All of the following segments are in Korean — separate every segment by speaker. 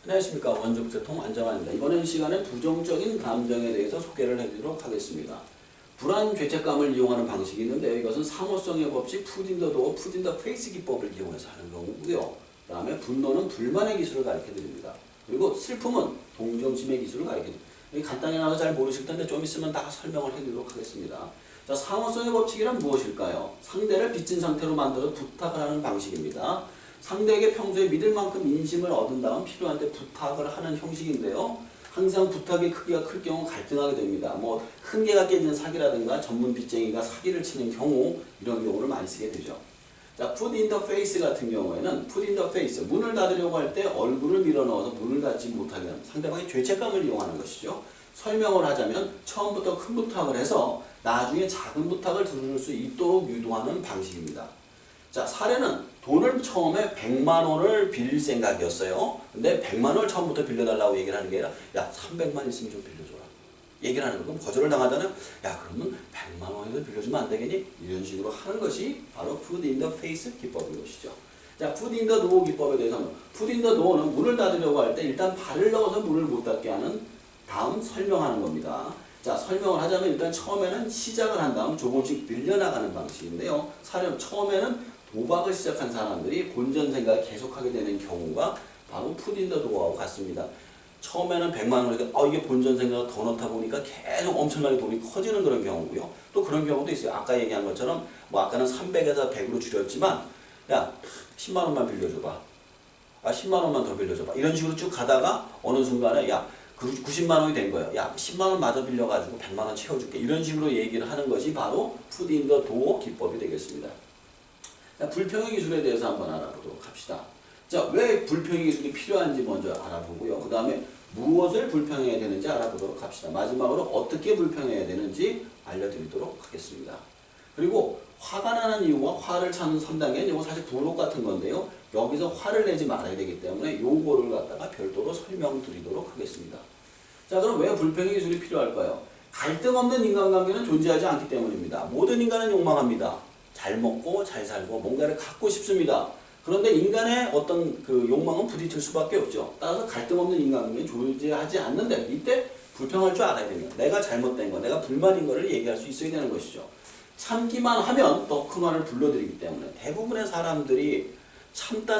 Speaker 1: 안녕하십니까. 원적재통 안정환입니다. 이번엔 시간에 부정적인 감정에 대해서 소개를 해드리도록 하겠습니다. 불안 죄책감을 이용하는 방식이 있는데 이것은 상호성의 법칙 푸딘더도 푸딘더 페이스 기법을 이용해서 하는 경우고요. 그 다음에 분노는 불만의 기술을 가르쳐드립니다. 그리고 슬픔은 동정심의 기술을 가르쳐드립니다. 간단히 나도 잘 모르실 텐데 좀 있으면 다 설명을 해드리도록 하겠습니다. 자, 상호성의 법칙이란 무엇일까요? 상대를 빚진 상태로 만들어 부탁을 하는 방식입니다. 상대에게 평소에 믿을 만큼 인심을 얻은 다음 필요한 때 부탁을 하는 형식인데요. 항상 부탁의 크기가 클 경우 갈등하게 됩니다. 뭐 흥계가 깨지는 사기라든가 전문 빚쟁이가 사기를 치는 경우 이런 경우를 많이 쓰게 되죠. 자, put in the face 같은 경우에는 put in the face 문을 닫으려고 할 때 얼굴을 밀어넣어서 문을 닫지 못하게 하는 상대방의 죄책감을 이용하는 것이죠. 설명을 하자면 처음부터 큰 부탁을 해서 나중에 작은 부탁을 들을 수 있도록 유도하는 방식입니다. 자, 사례는 돈을 처음에 100만 원을 빌릴 생각이었어요. 근데 100만 원을 처음부터 빌려달라고 얘기를 하는 게 아니라 야, 300만 있으면 좀 빌려줘라. 얘기를 하는 거. 그럼 거절을 당하잖아요. 야, 그러면 100만 원에서 빌려주면 안 되겠니? 이런 식으로 하는 것이 바로 put in the face 기법인 것이죠. 자, put in the door 기법에 대해서는 put in the door는 문을 닫으려고 할 때 일단 발을 넣어서 문을 못 닫게 하는 다음 설명하는 겁니다. 자, 설명을 하자면 일단 처음에는 시작을 한 다음 조금씩 늘려나가는 방식인데요. 사례는 처음에는 도박을 시작한 사람들이 본전 생각을 계속하게 되는 경우가 바로 put in the door하고 같습니다. 처음에는 100만 원인데 이게 본전 생각을 더 넣다 보니까 계속 엄청나게 돈이 커지는 그런 경우고요. 또 그런 경우도 있어요. 아까 얘기한 것처럼 뭐 아까는 300에서 100으로 줄였지만 야, 10만 원만 빌려줘봐. 10만 원만 더 빌려줘봐. 이런 식으로 쭉 가다가 어느 순간에 야, 90만 원이 된 거예요. 야, 10만 원 마저 빌려가지고 100만 원 채워줄게. 이런 식으로 얘기를 하는 것이 바로 put in the door 기법이 되겠습니다. 자, 불평의 기술에 대해서 한번 알아보도록 합시다. 자, 왜 불평의 기술이 필요한지 먼저 알아보고요. 그 다음에 무엇을 불평해야 되는지 알아보도록 합시다. 마지막으로 어떻게 불평해야 되는지 알려드리도록 하겠습니다. 그리고 화가 나는 이유와 화를 찾는 3단계는 이거 사실 부록 같은 건데요. 여기서 화를 내지 말아야 되기 때문에 요거를 갖다가 별도로 설명드리도록 하겠습니다. 자, 그럼 왜 불평의 기술이 필요할까요? 갈등 없는 인간관계는 존재하지 않기 때문입니다. 모든 인간은 욕망합니다. 잘 먹고 잘 살고 뭔가를 갖고 싶습니다. 그런데 인간의 어떤 그 욕망은 부딪힐 수밖에 없죠. 따라서 갈등 없는 인간관계는 존재하지 않는데 이때 불평할 줄 알아야 됩니다. 내가 잘못된 거, 내가 불만인 거를 얘기할 수 있어야 되는 것이죠. 참기만 하면 더 큰 화를 불러들이기 때문에 대부분의 사람들이 참다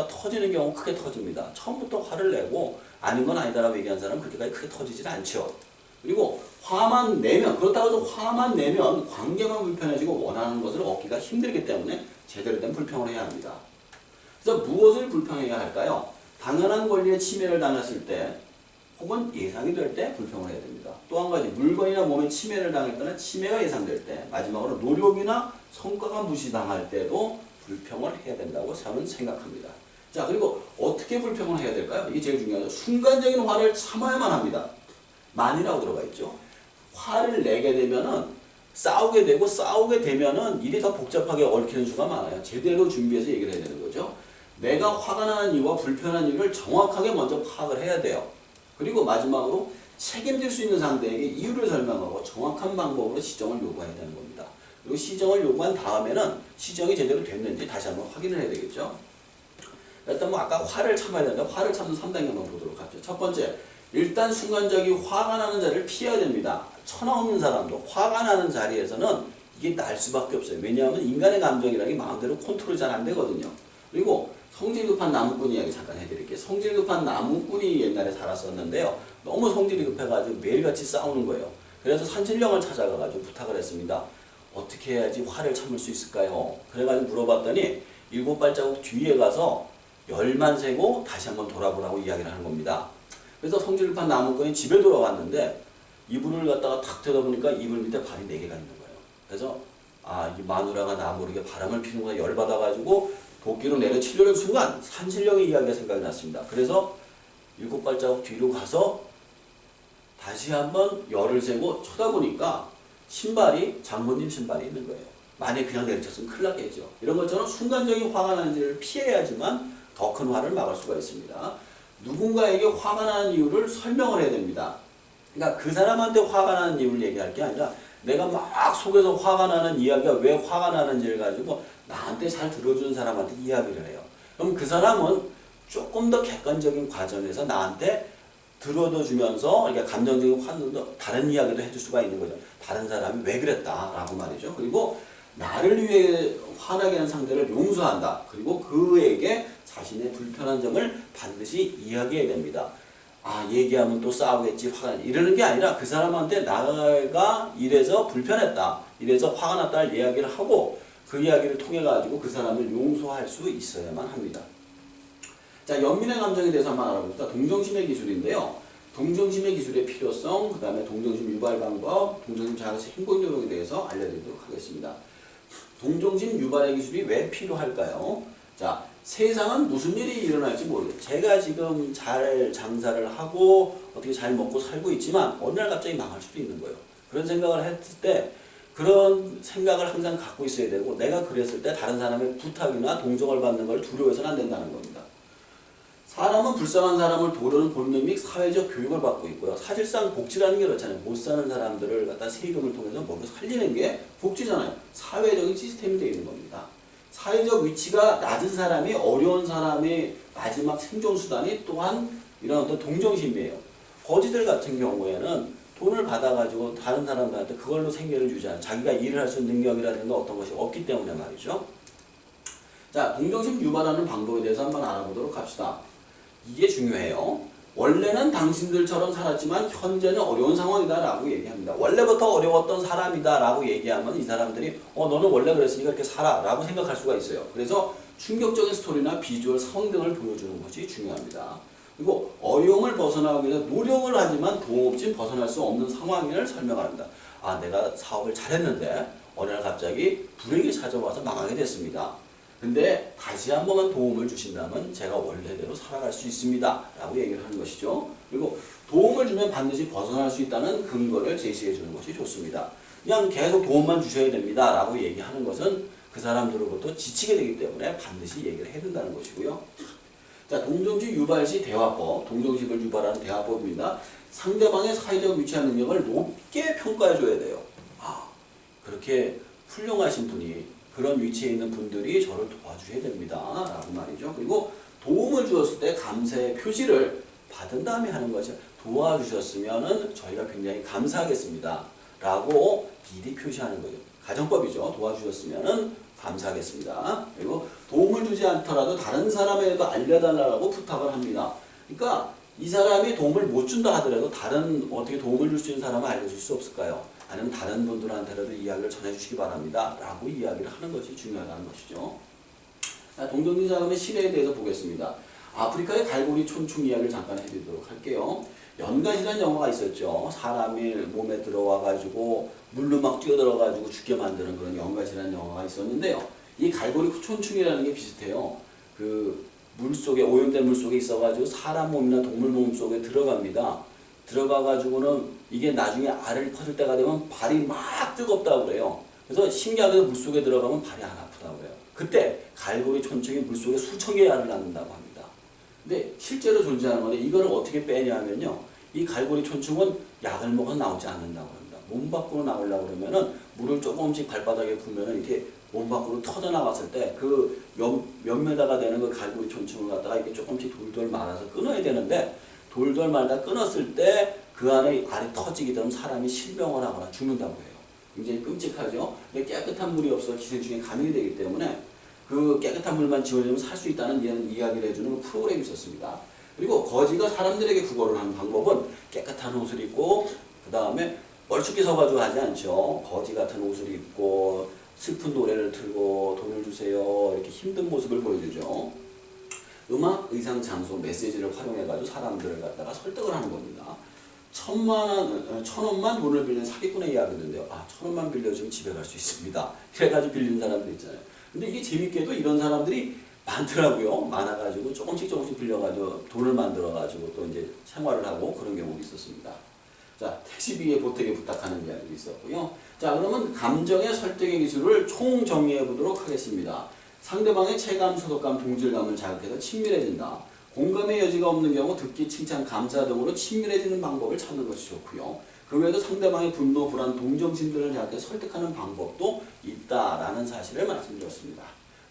Speaker 1: 터지는 경우 크게 터집니다. 처음부터 화를 내고 아닌 건 아니다라고 얘기한 사람은 그렇게까지 크게 터지질 않죠. 그리고 화만 내면, 그렇다고 해서 화만 내면 관계만 불편해지고 원하는 것을 얻기가 힘들기 때문에 제대로 된 불평을 해야 합니다. 그래서 무엇을 불평해야 할까요? 당연한 권리의 침해를 당했을 때 혹은 예상이 될 때 불평을 해야 됩니다. 또 한 가지, 물건이나 몸에 침해를 당했거나 침해가 예상될 때, 마지막으로 노력이나 성과가 무시당할 때도 불평을 해야 된다고 저는 생각합니다. 자, 그리고 어떻게 불평을 해야 될까요? 이게 제일 중요하죠. 순간적인 화를 참아야만 합니다. 만이라고 들어가 있죠. 화를 내게 되면은 싸우게 되고 싸우게 되면은 일이 더 복잡하게 얽히는 수가 많아요. 제대로 준비해서 얘기를 해야 되는 거죠. 내가 화가 나는 이유와 불편한 이유를 정확하게 먼저 파악을 해야 돼요. 그리고 마지막으로 책임질 수 있는 상대에게 이유를 설명하고 정확한 방법으로 시정을 요구해야 되는 겁니다. 그리고 시정을 요구한 다음에는 시정이 제대로 됐는지 다시 한번 확인을 해야 되겠죠. 일단 뭐 아까 화를 참아야 되는데 화를 참는 3단계 한번 보도록 하죠. 첫 번째, 일단 순간적인 화가 나는 자리를 피해야 됩니다. 천하 없는 사람도 화가 나는 자리에서는 이게 날 수밖에 없어요. 왜냐하면 인간의 감정이라는 게 마음대로 컨트롤이 잘 안 되거든요. 그리고 성질 급한 나무꾼 이야기 잠깐 해드릴게요. 성질 급한 나무꾼이 옛날에 살았었는데요. 너무 성질이 급해가지고 매일같이 싸우는 거예요. 그래서 산신령을 찾아가가지고 부탁을 했습니다. 어떻게 해야지 화를 참을 수 있을까요? 그래가지고 물어봤더니 7발자국 뒤에 가서 열만 세고 다시 한번 돌아보라고 이야기를 하는 겁니다. 그래서 성질 급한 나무꾼이 집에 돌아왔는데 이불을 갖다가 탁 뜯어보니까 이불 밑에 발이 4개가 있는 거예요. 그래서 이 마누라가 나 모르게 바람을 피우는구나 열받아가지고 도끼로 내려치려는 순간 산신령의 이야기가 생각이 났습니다. 그래서 7발자국 뒤로 가서 다시 한번 열을 세고 쳐다보니까 신발이 장모님 신발이 있는 거예요. 만약에 그냥 내리쳤으면 큰일 나겠죠. 이런 것처럼 순간적인 화가 나는 일을 피해야지만 더 큰 화를 막을 수가 있습니다. 누군가에게 화가 나는 이유를 설명을 해야 됩니다. 그러니까 그 사람한테 화가 나는 이유를 얘기할 게 아니라 내가 막 속에서 화가 나는 이야기가 왜 화가 나는지를 가지고 나한테 잘 들어주는 사람한테 이야기를 해요. 그럼 그 사람은 조금 더 객관적인 과정에서 나한테 들어줘주면서 그러니까 감정적인 환경도 다른 이야기도 해줄 수가 있는 거죠. 다른 사람이 왜 그랬다라고 말이죠. 그리고 나를 위해 화나게 한 상대를 용서한다. 그리고 그에게 자신의 불편한 점을 반드시 이야기해야 됩니다. 아, 얘기하면 또 싸우겠지, 화가 나지. 이러는 게 아니라 그 사람한테 나가 이래서 불편했다, 이래서 화가 났다를 이야기를 하고 그 이야기를 통해 가지고 그 사람을 용서할 수 있어야만 합니다. 자, 연민의 감정에 대해서 한번 알아봅시다. 동정심의 기술인데요. 동정심의 기술의 필요성, 그 다음에 동정심 유발 방법, 동정심 자극 행동 요령에 대해서 알려드리도록 하겠습니다. 동정심 유발의 기술이 왜 필요할까요? 자, 세상은 무슨 일이 일어날지 모르겠어요. 제가 지금 잘 장사를 하고 어떻게 잘 먹고 살고 있지만 어느 날 갑자기 망할 수도 있는 거예요. 그런 생각을 했을 때 그런 생각을 항상 갖고 있어야 되고 내가 그랬을 때 다른 사람의 부탁이나 동정을 받는 걸 두려워해서는 안 된다는 겁니다. 사람은 불쌍한 사람을 도우려는 본능 및 사회적 교육을 받고 있고요. 사실상 복지라는 게 그렇잖아요. 못 사는 사람들을 갖다 세금을 통해서 먹여 살리는 게 복지잖아요. 사회적인 시스템이 되어 있는 겁니다. 사회적 위치가 낮은 사람이 어려운 사람의 마지막 생존수단이 또한 이런 어떤 동정심이에요. 거지들 같은 경우에는 돈을 받아가지고 다른 사람들한테 그걸로 생계를 유지하는 자기가 일을 할 수 있는 능력이라든가 어떤 것이 없기 때문에 말이죠. 자, 동정심 유발하는 방법에 대해서 한번 알아보도록 합시다. 이게 중요해요. 원래는 당신들처럼 살았지만 현재는 어려운 상황이다 라고 얘기합니다. 원래부터 어려웠던 사람이다 라고 얘기하면 이 사람들이 너는 원래 그랬으니까 이렇게 살아 라고 생각할 수가 있어요. 그래서 충격적인 스토리나 비주얼 상황 등을 보여주는 것이 중요합니다. 그리고 어려움을 벗어나기 위해서 노력을 하지만 도움 없이 벗어날 수 없는 상황을 설명합니다. 아, 내가 사업을 잘했는데 어느 날 갑자기 불행이 찾아와서 망하게 됐습니다. 근데 다시 한 번만 도움을 주신다면 제가 원래대로 살아갈 수 있습니다 라고 얘기를 하는 것이죠. 그리고 도움을 주면 반드시 벗어날 수 있다는 근거를 제시해 주는 것이 좋습니다. 그냥 계속 도움만 주셔야 됩니다 라고 얘기하는 것은 그 사람들로부터 지치게 되기 때문에 반드시 얘기를 해야 된다는 것이고요. 자, 동정심 유발 시 대화법, 동정심을 유발하는 대화법입니다. 상대방의 사회적 위치와 능력을 높게 평가해 줘야 돼요. 아, 그렇게 훌륭하신 분이 그런 위치에 있는 분들이 저를 도와주셔야 됩니다 라고 말이죠. 그리고 도움을 주었을 때 감사의 표시를 받은 다음에 하는 것이 도와주셨으면 저희가 굉장히 감사하겠습니다 라고 미리 표시하는 거죠. 가정법이죠. 도와주셨으면 감사하겠습니다. 그리고 도움을 주지 않더라도 다른 사람에게도 알려달라고 부탁을 합니다. 그러니까 이 사람이 도움을 못 준다 하더라도 다른 어떻게 도움을 줄 수 있는 사람은 알려줄 수 없을까요? 아니면 다른 분들한테라도 이야기를 전해주시기 바랍니다 라고 이야기를 하는 것이 중요하다는 것이죠. 동정심 자금의 실해에 대해서 보겠습니다. 아프리카의 갈고리 촌충 이야기를 잠깐 해드리도록 할게요. 연간이라는 영화가 있었죠. 사람이 몸에 들어와가지고 물로 막 뛰어들어가지고 죽게 만드는 그런 연간이라는 영화가 있었는데요. 이 갈고리 촌충이라는 게 비슷해요. 그 물속에 오염된 물속에 있어가지고 사람 몸이나 동물 몸 속에 들어갑니다. 들어가가지고는 이게 나중에 알을 퍼질 때가 되면 발이 막 뜨겁다고 그래요. 그래서 신기하게도 물속에 들어가면 발이 안 아프다고 그래요. 그때 갈고리 촌충이 물속에 수천 개의 알을 낳는다고 합니다. 근데 실제로 존재하는 건데 이거를 어떻게 빼냐면요. 이 갈고리 촌충은 약을 먹어서 나오지 않는다고 합니다. 몸 밖으로 나오려고 그러면은 물을 조금씩 발바닥에 부으면은 이렇게 몸 밖으로 터져 나갔을 때 그 몇 메다가 되는 그 갈고리 촌충을 갖다가 이렇게 조금씩 돌돌 말아서 끊어야 되는데 돌돌 말다 끊었을 때 그 안에 알이 터지게 되면 사람이 실명을 하거나 죽는다고 해요. 굉장히 끔찍하죠. 근데 깨끗한 물이 없어 기생충에 감염이 되기 때문에 그 깨끗한 물만 지원해주면 살 수 있다는 이야기를 해주는 프로그램이 있었습니다. 그리고 거지가 사람들에게 구걸을 하는 방법은 깨끗한 옷을 입고 그 다음에 뻘쭉히 서가지고 하지 않죠. 거지 같은 옷을 입고 슬픈 노래를 틀고 돈을 주세요 이렇게 힘든 모습을 보여주죠. 음악, 의상, 장소, 메시지를 활용해가지고 사람들을 갖다가 설득을 하는 겁니다. 1,000원만 돈을 빌린 사기꾼의 이야기인데요. 아, 1,000원만 빌려주면 집에 갈 수 있습니다. 그래가지고 빌리는 사람들 있잖아요. 근데 이게 재밌게도 이런 사람들이 많더라고요. 많아가지고 조금씩 빌려가지고 돈을 만들어가지고 또 이제 생활을 하고 그런 경우도 있었습니다. 자, 택시비에 보태게 부탁하는 이야기도 있었고요. 자, 그러면 감정의 설득의 기술을 총 정리해 보도록 하겠습니다. 상대방의 체감, 소속감, 동질감을 자극해서 친밀해진다. 공감의 여지가 없는 경우 듣기, 칭찬, 감사 등으로 친밀해지는 방법을 찾는 것이 좋고요. 그 외에도 상대방의 분노, 불안, 동정심들을 자극해 설득하는 방법도 있다라는 사실을 말씀드렸습니다.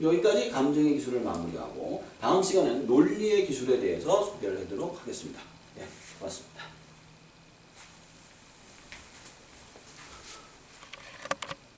Speaker 1: 여기까지 감정의 기술을 마무리하고 다음 시간에는 논리의 기술에 대해서 소개를 해드리도록 하겠습니다. 예, 고맙습니다.